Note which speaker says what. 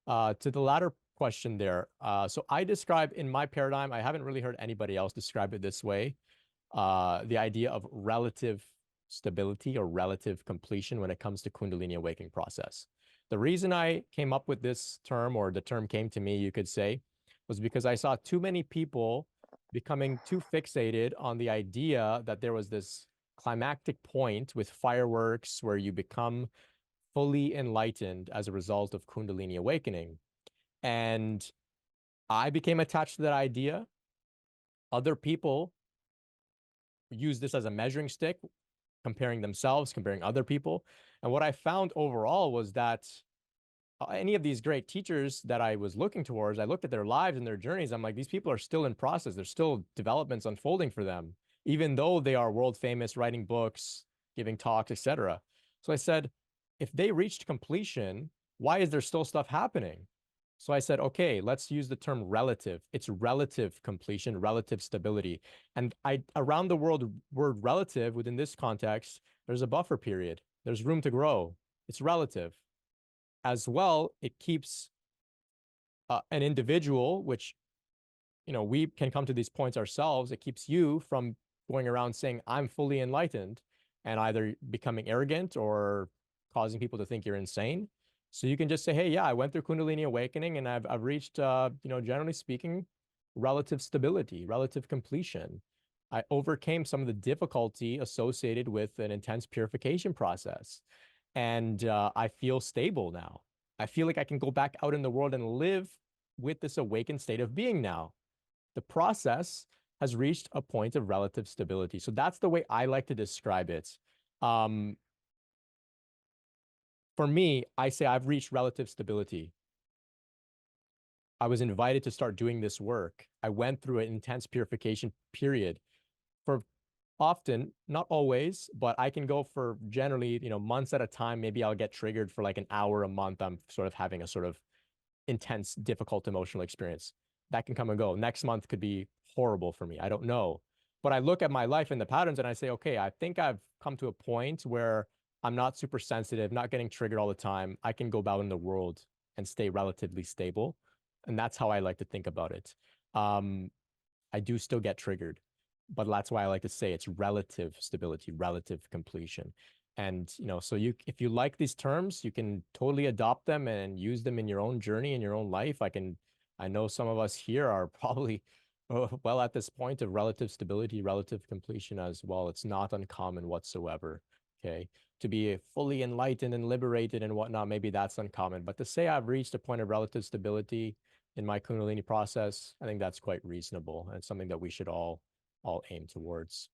Speaker 1: To the latter question there, so I describe in my paradigm, I haven't really heard anybody else describe it this way, the idea of relative stability or relative completion when it comes to Kundalini awakening process. The reason I came up with this term, or the term came to me, you could say, was because I saw too many people becoming too fixated on the idea that there was this climactic point with fireworks where you become fully enlightened as a result of Kundalini awakening. And I became attached to that idea. Other people use this as a measuring stick, comparing themselves, comparing other people. And what I found overall was that any of these great teachers that I was looking towards, I looked at their lives and their journeys. I'm like, these people are still in process. There's still developments unfolding for them, even though they are world famous, writing books, giving talks, etc. So I said, if they reached completion, why is there still stuff happening? So I said, okay, let's use the term relative. It's relative completion, relative stability. And around the world, word relative within this context, there's a buffer period. There's room to grow. It's relative. As well, it keeps an individual, which, we can come to these points ourselves. It keeps you from going around saying, I'm fully enlightened, and either becoming arrogant or causing people to think you're insane. So you can just say, hey, yeah, I went through Kundalini awakening and I've reached, generally speaking, relative stability, relative completion. I overcame some of the difficulty associated with an intense purification process. And I feel stable now. I feel like I can go back out in the world and live with this awakened state of being now. The process has reached a point of relative stability. So that's the way I like to describe it. For me, I say I've reached relative stability. I was invited to start doing this work. I went through an intense purification period for often, not always, but I can go for generally, months at a time. Maybe I'll get triggered for like an hour a month. I'm sort of having a sort of intense, difficult emotional experience. That can come and go. Next month could be horrible for me. I don't know. But I look at my life and the patterns and I say, okay, I think I've come to a point where I'm not super sensitive, not getting triggered all the time. I can go about in the world and stay relatively stable. And that's how I like to think about it. I do still get triggered, but that's why I like to say it's relative stability, relative completion. And, so if you like these terms, you can totally adopt them and use them in your own journey, in your own life. I know some of us here are probably well at this point of relative stability, relative completion as well. It's not uncommon whatsoever. Okay. To be fully enlightened and liberated and whatnot, maybe that's uncommon. But to say I've reached a point of relative stability in my Kundalini process, I think that's quite reasonable. And it's something that we should all aim towards.